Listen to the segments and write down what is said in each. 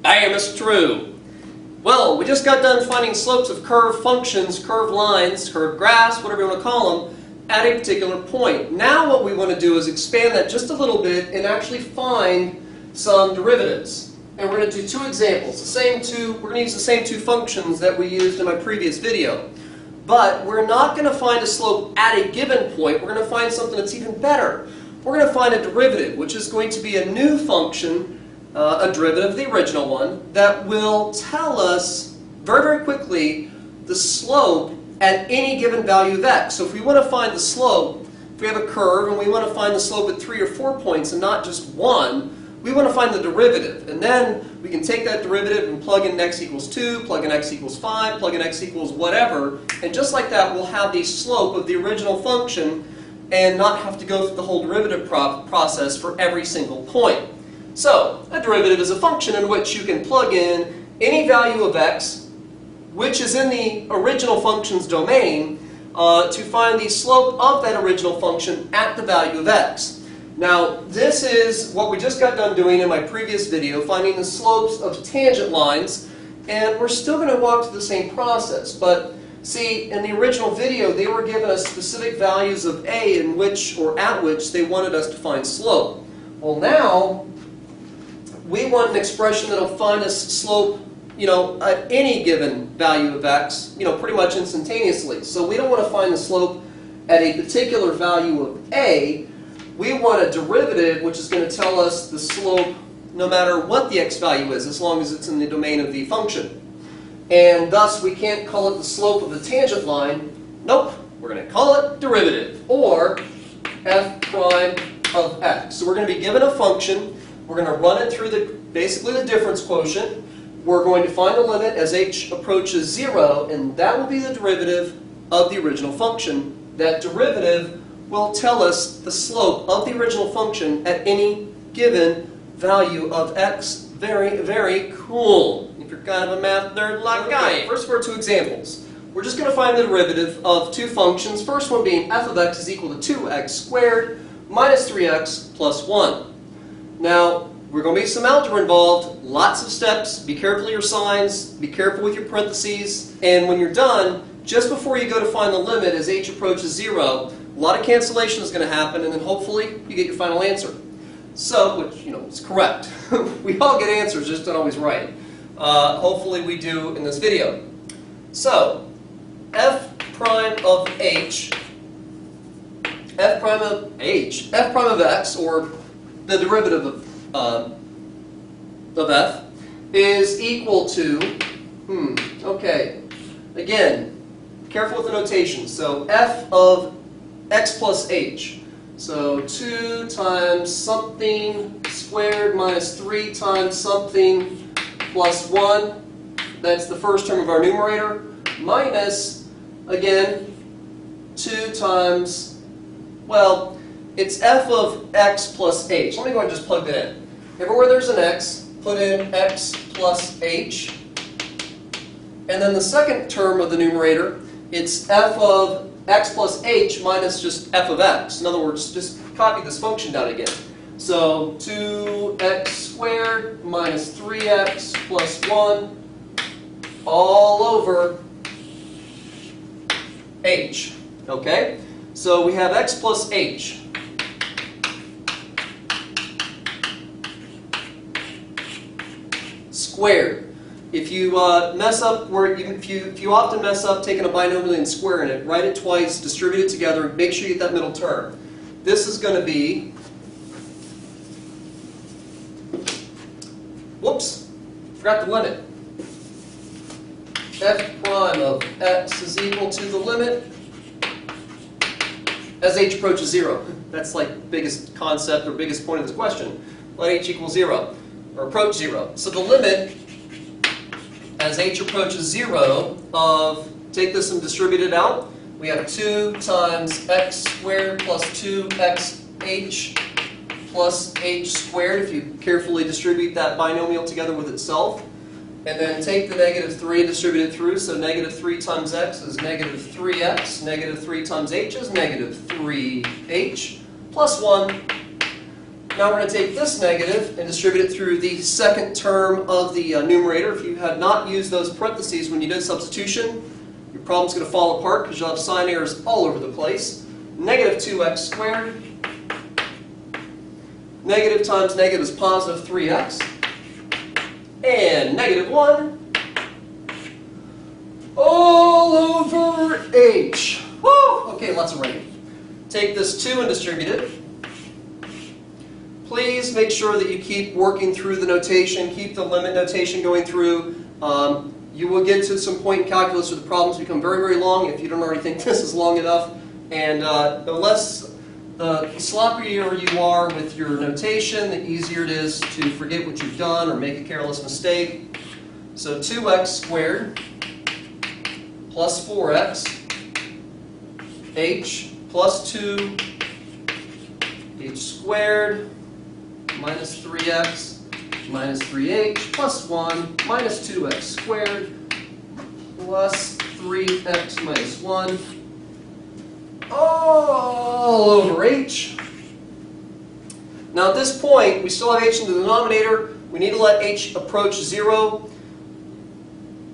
Bam, it's true. Well, we just got done finding slopes of curved functions, curved lines, curved graphs, whatever you want to call them, at a particular point. Now what we want to do is expand that just a little bit and actually find some derivatives. And we're going to do two examples. We're going to use the same two functions that we used in my previous video. But we're not going to find a slope at a given point. We're going to find something that's even better. We're going to find a derivative, which is going to be a new function, a derivative of the original one, that will tell us very, very quickly the slope at any given value of x. So if we want to find the slope, if we have a curve and we want to find the slope at 3 or 4 points and not just one, we want to find the derivative. And then we can take that derivative and plug in x equals 2, plug in x equals 5, plug in x equals whatever, and just like that we'll have the slope of the original function and not have to go through the whole derivative process for every single point. So, a derivative is a function in which you can plug in any value of x, which is in the original function's domain, to find the slope of that original function at the value of x. Now, this is what we just got done doing in my previous video, finding the slopes of tangent lines, and we're still going to walk through the same process. But see, in the original video, they were given us specific values of a in which, or at which, they wanted us to find slope. Well, now we want an expression that will find us slope, at any given value of x, pretty much instantaneously. So we don't want to find the slope at a particular value of a. We want a derivative which is going to tell us the slope no matter what the x value is, as long as it's in the domain of the function. And thus we can't call it the slope of the tangent line. Nope, we're going to call it derivative, or f prime of x. So we're going to be given a function. We're going to run it through basically the difference quotient. We're going to find the limit as h approaches 0, and that will be the derivative of the original function. That derivative will tell us the slope of the original function at any given value of x. Very, very cool. If you're kind of a math nerd like I am. First, for 2 examples. We're just going to find the derivative of 2 functions. First one being f of x is equal to 2x squared minus 3x plus 1. Now, we're going to be some algebra involved, lots of steps. Be careful of your signs, be careful with your parentheses, and when you're done, just before you go to find the limit as h approaches 0, a lot of cancellation is going to happen, and then hopefully you get your final answer. So, which, is correct. We all get answers, just don't always right. Hopefully we do in this video. So, f prime of h, f prime of x, or the derivative of f, is equal to, okay, again, careful with the notation. So, f of x plus h. So 2 times something squared minus 3 times something plus 1. That's the first term of our numerator. Minus, again, 2 times, well, it's f of x plus h. Let me go ahead and just plug that in. Everywhere there's an x, put in x plus h. And then the second term of the numerator, it's f of x plus h minus just f of x. In other words, just copy this function down again. So 2x squared minus 3x plus 1 all over h. Okay? So we have x plus h. Squared. If you mess up, if you often mess up taking a binomial and squaring it, write it twice, distribute it together, make sure you get that middle term. This is going to be, whoops, forgot the limit. F prime of x is equal to the limit as h approaches 0. That's like biggest concept or biggest point of this question. Let h equal 0, or approach 0. So the limit as h approaches 0 of, take this and distribute it out, we have 2 times x squared plus 2xh plus h squared, if you carefully distribute that binomial together with itself. And then take the negative 3 and distribute it through, so negative 3 times x is negative 3x, negative 3 times h is negative 3h, plus 1. Now we're going to take this negative and distribute it through the second term of the numerator. If you had not used those parentheses when you did substitution, your problem's going to fall apart because you'll have sign errors all over the place. Negative 2x squared. Negative times negative is positive 3x. And negative 1 all over h. Woo! Okay, lots of writing. Take this 2 and distribute it. Please make sure that you keep working through the notation, keep the limit notation going through. You will get to some point in calculus where the problems become very, very long if you don't already think this is long enough. And the less sloppier you are with your notation, the easier it is to forget what you've done or make a careless mistake. So 2x squared plus 4x h plus 2 h squared minus 3x minus 3h plus 1 minus 2x squared plus 3x minus 1 all over h. Now at this point, we still have h in the denominator. We need to let h approach 0.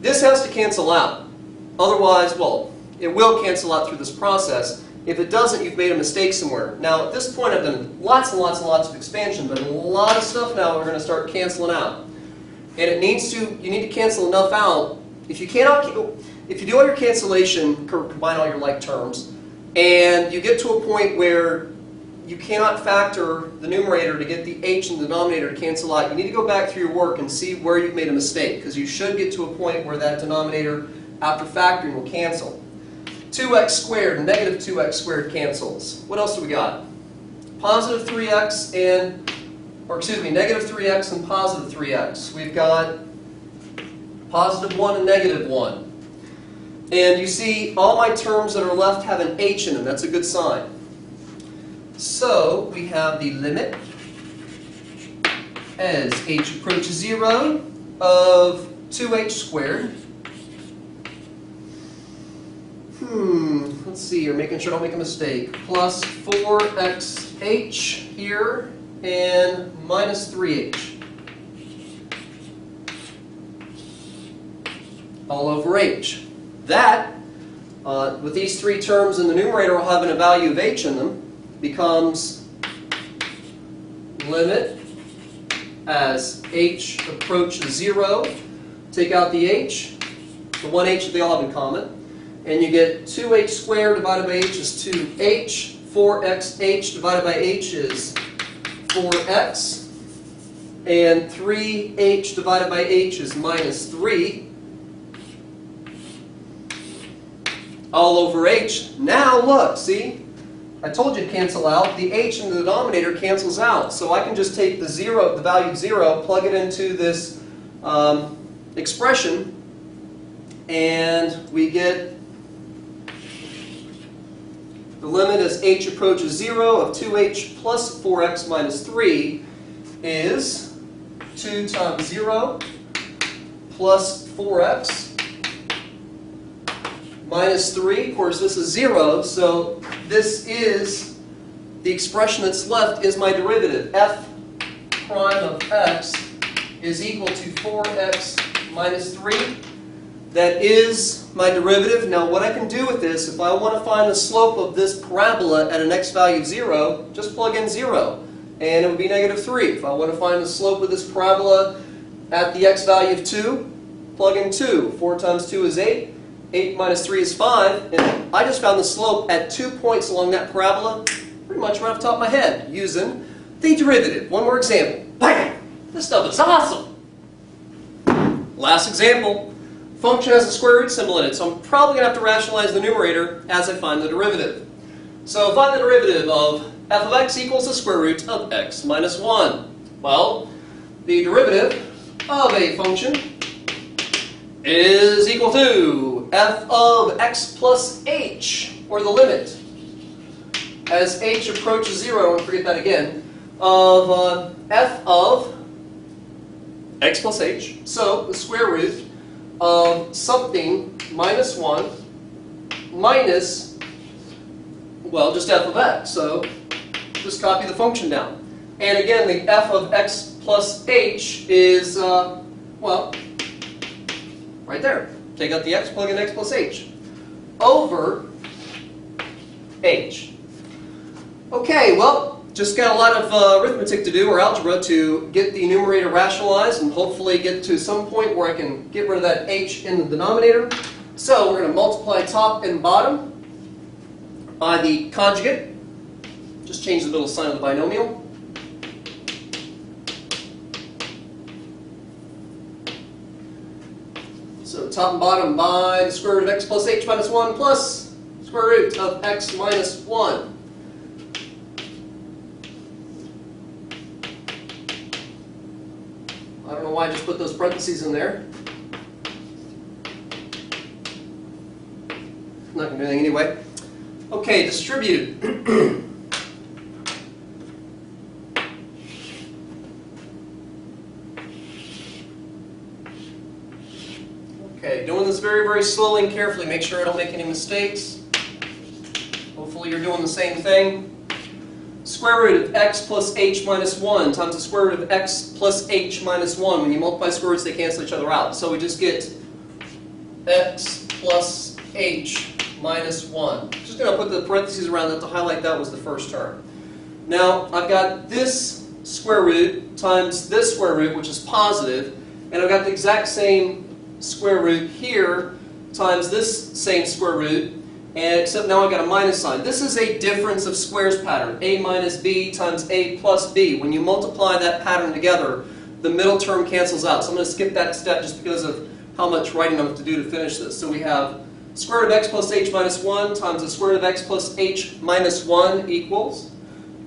This has to cancel out. Otherwise, well, it will cancel out through this process. If it doesn't, you've made a mistake somewhere. Now at this point, I've done lots and lots and lots of expansion, but a lot of stuff now we're going to start canceling out. And you need to cancel enough out. If you do all your cancellation, combine all your like terms, and you get to a point where you cannot factor the numerator to get the h in the denominator to cancel out, you need to go back through your work and see where you've made a mistake, because you should get to a point where that denominator, after factoring, will cancel. 2x squared and negative 2x squared cancels. What else do we got? Positive 3x and, or excuse me, negative 3x and positive 3x. We've got positive 1 and negative 1. And you see all my terms that are left have an h in them. That's a good sign. So we have the limit as h approaches 0 of 2h squared. Let's see here, making sure I don't make a mistake. Plus 4xh here and minus 3h. All over h. That, with these three terms in the numerator all having a value of h in them, becomes limit as h approaches 0. Take out the h, the one h that they all have in common. And you get 2h squared divided by h is 2h. 4xh divided by h is 4x. And 3h divided by h is minus 3. All over h. Now look, see? I told you to cancel out. The h in the denominator cancels out. So I can just take the value 0, plug it into this expression, and we get the limit as h approaches 0 of 2h plus 4x minus 3 is 2 times 0 plus 4x minus 3. Of course, this is 0, so this is the expression that's left is my derivative. F prime of x is equal to 4x minus 3. That is my derivative. Now what I can do with this, if I want to find the slope of this parabola at an x value of 0, just plug in 0, and it would be negative 3. If I want to find the slope of this parabola at the x value of 2, plug in 2. 4 times 2 is 8. 8 minus 3 is 5. And I just found the slope at 2 points along that parabola, pretty much right off the top of my head, using the derivative. One more example. Bam! This stuff is awesome! Last example. Function has a square root symbol in it, so I'm probably going to have to rationalize the numerator as I find the derivative. So find the derivative of f of x equals the square root of x minus 1. Well, the derivative of a function is equal to f of x plus h, or the limit, as h approaches 0, and forget that again, of f of x plus h, so the square root of something minus 1 minus, well, just f of x. So just copy the function down. And again, the f of x plus h is, well, right there. Take out the x, plug in x plus h. Over h. Okay, well, just got a lot of arithmetic to do, or algebra, to get the numerator rationalized and hopefully get to some point where I can get rid of that h in the denominator. So we're going to multiply top and bottom by the conjugate. Just change the middle sign of the binomial. So top and bottom by the square root of x plus h minus 1 plus square root of x minus 1. I don't know why I just put those parentheses in there. I'm not going to do anything anyway. Okay, distributed. Okay, doing this very, very slowly and carefully. Make sure I don't make any mistakes. Hopefully you're doing the same thing. Square root of x plus h minus 1 times the square root of x plus h minus 1. When you multiply square roots, they cancel each other out. So we just get x plus h minus 1. Just going to put the parentheses around that to highlight that was the first term. Now, I've got this square root times this square root, which is positive, and I've got the exact same square root here times this same square root, and except now I've got a minus sign. This is a difference of squares pattern, a minus b times a plus b. When you multiply that pattern together, the middle term cancels out. So I'm going to skip that step just because of how much writing I'm going to do to finish this. So we have square root of x plus h minus 1 times the square root of x plus h minus 1 equals,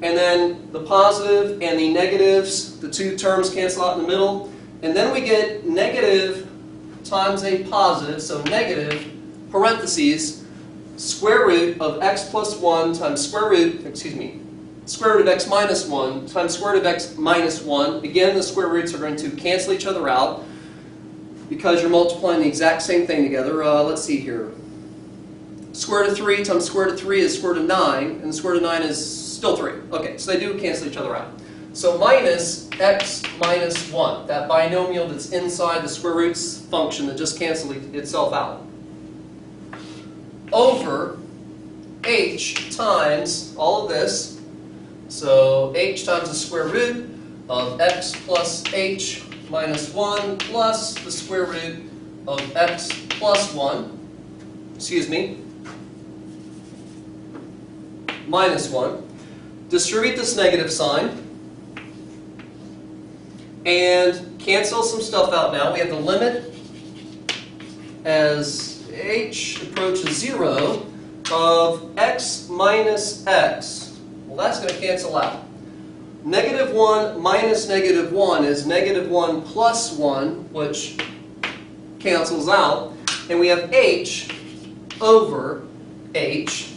and then the positive and the negatives, the two terms cancel out in the middle, and then we get negative times a positive, so negative, parentheses, square root of x plus 1 times square root of x minus 1 times square root of x minus 1. Again, the square roots are going to cancel each other out because you're multiplying the exact same thing together. Let's see here. Square root of 3 times square root of 3 is square root of 9, and the square root of 9 is still 3. Okay, so they do cancel each other out. So minus x minus 1, that binomial that's inside the square roots function that just canceled itself out, over h times all of this. So h times the square root of x plus h minus 1 plus the square root of x plus 1, minus 1. Distribute this negative sign and cancel some stuff out now. We have the limit as h approaches 0 of x minus x. Well, that's going to cancel out. Negative 1 minus negative 1 is negative 1 plus 1, which cancels out. And we have h over h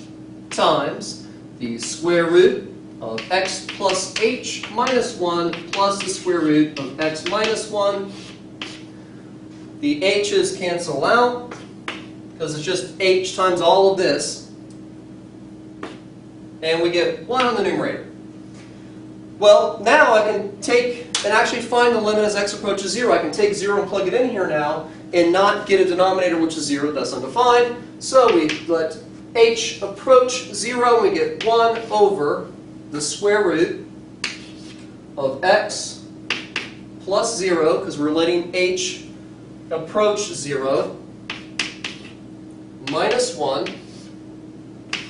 times the square root of x plus h minus 1 plus the square root of x minus 1. The h's cancel out because it's just h times all of this. And we get 1 on the numerator. Well, now I can take and actually find the limit as x approaches 0. I can take 0 and plug it in here now and not get a denominator which is 0, that's undefined. So we let h approach 0 and we get 1 over the square root of x plus 0, because we're letting h approach 0, minus 1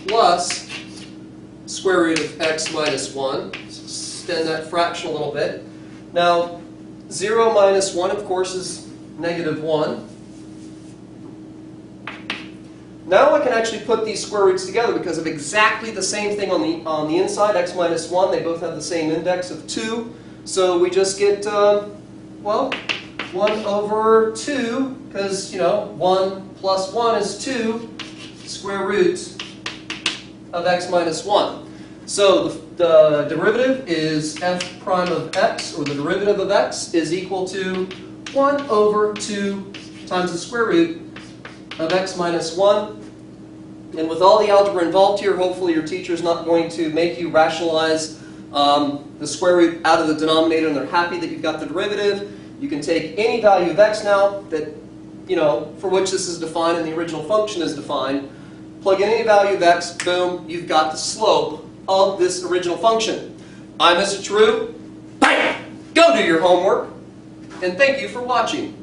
plus square root of x minus 1. Let's extend that fraction a little bit. Now, 0 minus 1, of course, is negative 1. Now I can actually put these square roots together because of exactly the same thing on the inside, x minus 1. They both have the same index of 2. So we just get, well, 1 over 2, because, 1 plus 1 is 2, square root of x minus 1. So the derivative is f prime of x, or the derivative of x, is equal to 1 over 2 times the square root of x minus 1. And with all the algebra involved here, hopefully your teacher is not going to make you rationalize the square root out of the denominator, and they're happy that you've got the derivative. You can take any value of x now that, for which this is defined and the original function is defined. Plug in any value of x, boom, you've got the slope of this original function. I'm Mr. True. Bam! Go do your homework, and thank you for watching.